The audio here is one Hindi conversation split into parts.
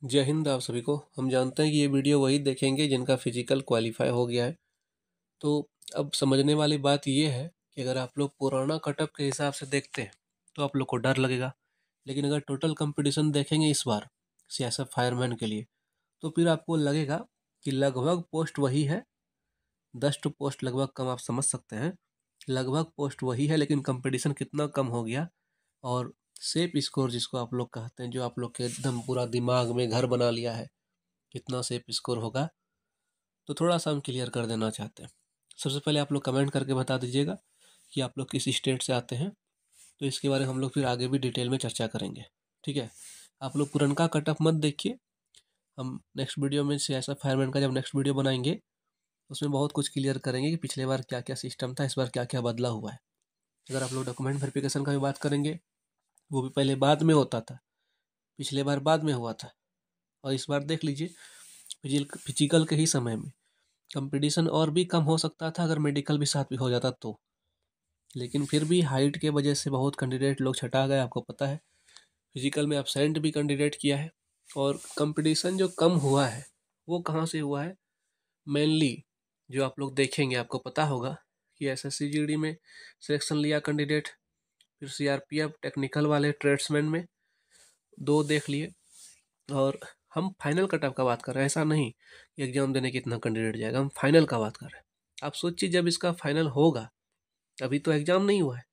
जय हिंद आप सभी को। हम जानते हैं कि ये वीडियो वही देखेंगे जिनका फिजिकल क्वालिफाई हो गया है। तो अब समझने वाली बात ये है कि अगर आप लोग पुराना कटअप के हिसाब से देखते हैं तो आप लोग को डर लगेगा, लेकिन अगर टोटल कंपटीशन देखेंगे इस बार सीएसएफ फायरमैन के लिए तो फिर आपको लगेगा कि लगभग पोस्ट वही है। 10 पोस्ट लगभग कम, आप समझ सकते हैं। लगभग पोस्ट वही है लेकिन कंपटीशन कितना कम हो गया। और सेफ स्कोर जिसको आप लोग कहते हैं, जो आप लोग के एकदम पूरा दिमाग में घर बना लिया है, कितना सेफ स्कोर होगा, तो थोड़ा सा हम क्लियर कर देना चाहते हैं। सबसे पहले आप लोग कमेंट करके बता दीजिएगा कि आप लोग किस स्टेट से आते हैं, तो इसके बारे में हम लोग फिर आगे भी डिटेल में चर्चा करेंगे। ठीक है, आप लोग पुरनका कटअप मत देखिए। हम नेक्स्ट वीडियो में से ऐसा फायरमैन का जब नेक्स्ट वीडियो बनाएंगे उसमें बहुत कुछ क्लियर करेंगे कि पिछले बार क्या क्या सिस्टम था, इस बार क्या क्या बदला हुआ है। अगर आप लोग डॉक्यूमेंट वेरिफिकेशन का भी बात करेंगे, वो भी पहले बाद में होता था, पिछले बार बाद में हुआ था, और इस बार देख लीजिए फिजिकल के ही समय में कंपटीशन और भी कम हो सकता था अगर मेडिकल भी साथ भी हो जाता तो। लेकिन फिर भी हाइट के वजह से बहुत कैंडिडेट लोग छटा गए, आपको पता है। फिजिकल में एब्सेंट भी कैंडिडेट किया है। और कंपटीशन जो कम हुआ है वो कहाँ से हुआ है, मेनली जो आप लोग देखेंगे आपको पता होगा कि एसएससी जीडी में सिलेक्शन लिया कैंडिडेट, फिर सीआरपीएफ टेक्निकल वाले ट्रेड्समैन में 2 देख लिए। और हम फाइनल कटअप का बात कर रहे हैं, ऐसा नहीं कि एग्जाम देने कितना कैंडिडेट जाएगा, हम फाइनल का बात कर रहे हैं। आप सोचिए जब इसका फाइनल होगा, अभी तो एग्जाम नहीं हुआ है,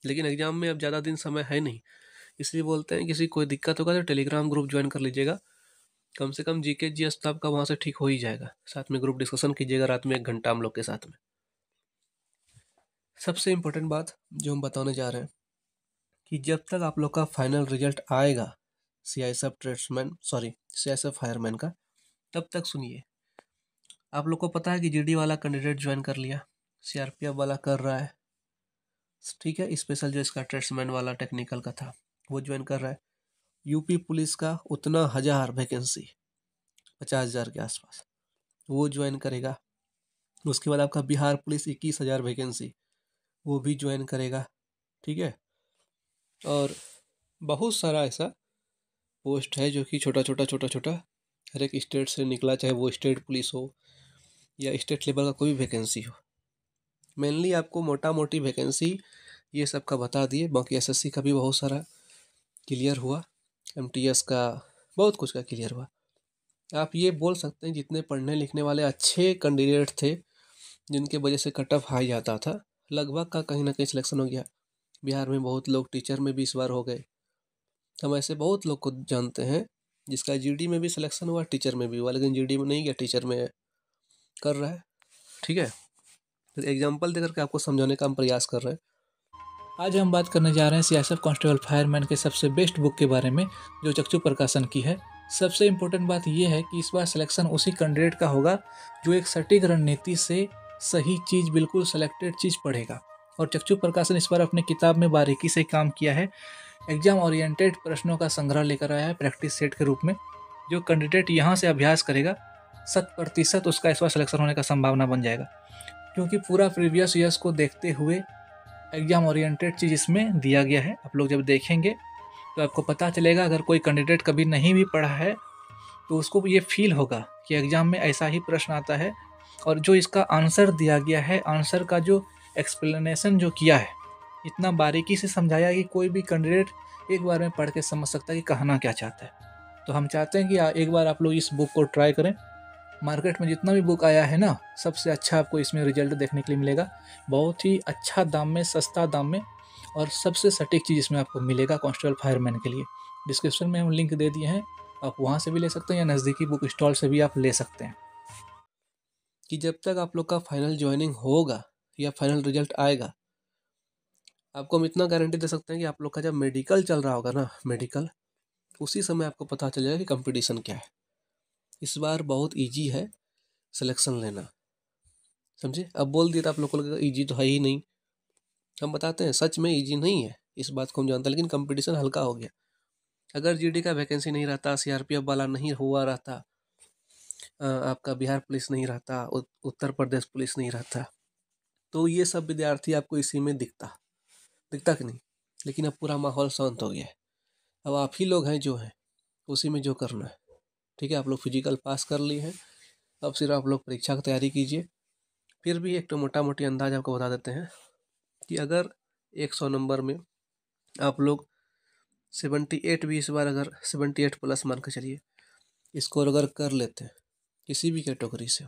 लेकिन एग्जाम में अब ज़्यादा दिन समय है नहीं, इसलिए बोलते हैं किसी कोई दिक्कत होगा तो टेलीग्राम ग्रुप ज्वाइन कर लीजिएगा। कम से कम जीके जीएस तो आपका वहाँ से ठीक हो ही जाएगा। साथ में ग्रुप डिस्कशन कीजिएगा रात में 1 घंटा हम लोग के साथ में। सबसे इम्पोर्टेंट बात जो हम बताने जा रहे हैं कि जब तक आप लोग का फाइनल रिजल्ट आएगा सीआईएसएफ ट्रेड्समैन सीआईएसएफ फायरमैन का, तब तक सुनिए। आप लोग को पता है कि जीडी वाला कैंडिडेट ज्वाइन कर लिया, सीआरपीएफ वाला कर रहा है, ठीक है। स्पेशल जो इसका ट्रेड्समैन वाला टेक्निकल का था वो ज्वाइन कर रहा है। यूपी पुलिस का उतना 1000 वैकेंसी, 50,000 के आसपास, वो ज्वाइन करेगा। उसके बाद आपका बिहार पुलिस 21,000 वैकेंसी, वो भी ज्वाइन करेगा। ठीक है, और बहुत सारा ऐसा पोस्ट है जो कि छोटा छोटा छोटा छोटा हर एक स्टेट से निकला, चाहे वो स्टेट पुलिस हो या स्टेट लेवल का कोई भी वैकेंसी हो। मेनली आपको मोटा मोटी वैकेंसी ये सब का बता दिए, बाकी एसएससी का भी बहुत सारा क्लियर हुआ, एमटीएस का बहुत कुछ का क्लियर हुआ। आप ये बोल सकते हैं जितने पढ़ने लिखने वाले अच्छे कैंडिडेट थे जिनके वजह से कट ऑफ हाई जाता था, लगभग का कहीं ना कहीं सिलेक्शन हो गया। बिहार में बहुत लोग टीचर में भी इस बार हो गए। हम ऐसे बहुत लोग को जानते हैं जिसका जीडी में भी सिलेक्शन हुआ, टीचर में भी हुआ, लेकिन जीडी में नहीं गया, टीचर में कर रहा है। ठीक है, फिर एग्जाम्पल देकर के आपको समझाने का हम प्रयास कर रहे हैं। आज हम बात करने जा रहे हैं सीआईएसएफ कांस्टेबल फायरमैन के सबसे बेस्ट बुक के बारे में जो चक्षु प्रकाशन की है। सबसे इम्पोर्टेंट बात यह है कि इस बार सिलेक्शन उसी कैंडिडेट का होगा जो एक सटीक रणनीति से सही चीज़, बिल्कुल सेलेक्टेड चीज़ पढ़ेगा। और चक्षु प्रकाशन इस बार अपने किताब में बारीकी से काम किया है। एग्जाम ओरिएंटेड प्रश्नों का संग्रह लेकर आया है प्रैक्टिस सेट के रूप में। जो कैंडिडेट यहाँ से अभ्यास करेगा 100% उसका इस बार सिलेक्शन होने का संभावना बन जाएगा, क्योंकि पूरा प्रीवियस ईयर्स को देखते हुए एग्जाम ओरिएंटेड चीज़ इसमें दिया गया है। आप लोग जब देखेंगे तो आपको पता चलेगा, अगर कोई कैंडिडेट कभी नहीं भी पढ़ा है तो उसको ये फील होगा कि एग्ज़ाम में ऐसा ही प्रश्न आता है। और जो इसका आंसर दिया गया है, आंसर का जो एक्सप्लेनेशन जो किया है, इतना बारीकी से समझाया कि कोई भी कैंडिडेट एक बार में पढ़ के समझ सकता है कि कहना क्या चाहता है। तो हम चाहते हैं कि एक बार आप लोग इस बुक को ट्राई करें। मार्केट में जितना भी बुक आया है ना, सबसे अच्छा आपको इसमें रिजल्ट देखने के लिए मिलेगा। बहुत ही अच्छा दाम में, सस्ता दाम में, और सबसे सटीक चीज़ इसमें आपको मिलेगा कांस्टेबल फायरमैन के लिए। डिस्क्रिप्शन में हम लिंक दे दिए हैं, आप वहाँ से भी ले सकते हैं या नज़दीकी बुक स्टॉल से भी आप ले सकते हैं। कि जब तक आप लोग का फाइनल ज्वाइनिंग होगा या फाइनल रिजल्ट आएगा, आपको हम इतना गारंटी दे सकते हैं कि आप लोग का जब मेडिकल चल रहा होगा ना, मेडिकल, उसी समय आपको पता चल जाएगा कि कंपटीशन क्या है। इस बार बहुत ईजी है सिलेक्शन लेना, समझे। अब बोल दिया था आप लोग को लगेगा ईजी तो है ही नहीं, हम बताते हैं सच में ईजी नहीं है, इस बात को हम जानते हैं, लेकिन कंपटीशन हल्का हो गया। अगर जीडी का वैकेंसी नहीं रहता, सीआरपीएफ वाला नहीं हुआ रहता, आपका बिहार पुलिस नहीं रहता, उत्तर प्रदेश पुलिस नहीं रहता, तो ये सब विद्यार्थी आपको इसी में दिखता दिखता कि नहीं। लेकिन अब पूरा माहौल शांत हो गया है, अब आप ही लोग हैं जो हैं उसी में जो करना है। ठीक है, आप लोग फिजिकल पास कर लिए हैं, अब सिर्फ आप लोग परीक्षा की तैयारी कीजिए। फिर भी एक तो मोटा मोटी अंदाज आपको बता देते हैं कि अगर 100 नंबर में आप लोग 78 भी, इस बार अगर 78 प्लस मान के चलिए स्कोर अगर कर लेते हैं किसी भी कैटेगरी से,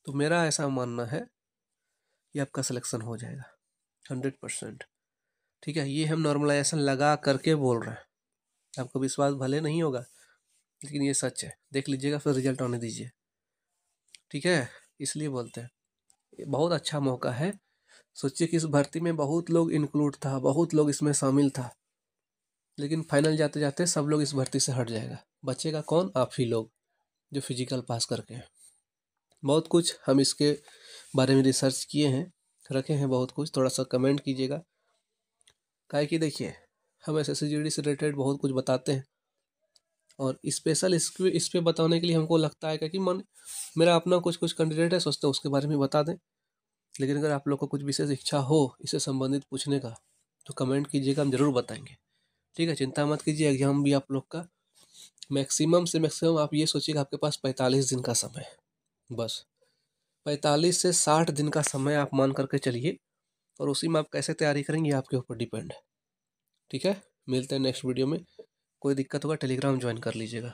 तो मेरा ऐसा मानना है कि आपका सिलेक्शन हो जाएगा 100%। ठीक है, ये हम नॉर्मलाइजेशन लगा करके बोल रहे हैं, आपको विश्वास भले नहीं होगा लेकिन ये सच है, देख लीजिएगा फिर रिजल्ट आने दीजिए। ठीक है, इसलिए बोलते हैं ये बहुत अच्छा मौका है। सोचिए कि इस भर्ती में बहुत लोग इंक्लूड था, बहुत लोग इसमें शामिल था, लेकिन फाइनल जाते जाते सब लोग इस भर्ती से हट जाएगा, बचेगा कौन? आप ही लोग जो फिजिकल पास करके हैं। बहुत कुछ हम इसके बारे में रिसर्च किए हैं, रखे हैं बहुत कुछ, थोड़ा सा कमेंट कीजिएगा। काहे कि देखिए हम SSC GD से रिलेटेड बहुत कुछ बताते हैं, और स्पेशल इस पे बताने के लिए हमको लगता है कि मन मेरा अपना कुछ कुछ कैंडिडेट है, सोचते हैं उसके बारे में बता दें। लेकिन अगर आप लोग को कुछ विशेष इच्छा हो इससे संबंधित पूछने का तो कमेंट कीजिएगा, हम ज़रूर बताएंगे। ठीक है, चिंता मत कीजिए, एग्जाम भी आप लोग का मैक्सिमम से मैक्सिमम आप ये सोचिएगा आपके पास 45 दिन का समय है, बस 45 से 60 दिन का समय आप मान करके चलिए, और उसी में आप कैसे तैयारी करेंगे आपके ऊपर डिपेंड है। ठीक है, मिलते हैं नेक्स्ट वीडियो में। कोई दिक्कत होगा टेलीग्राम ज्वाइन कर लीजिएगा।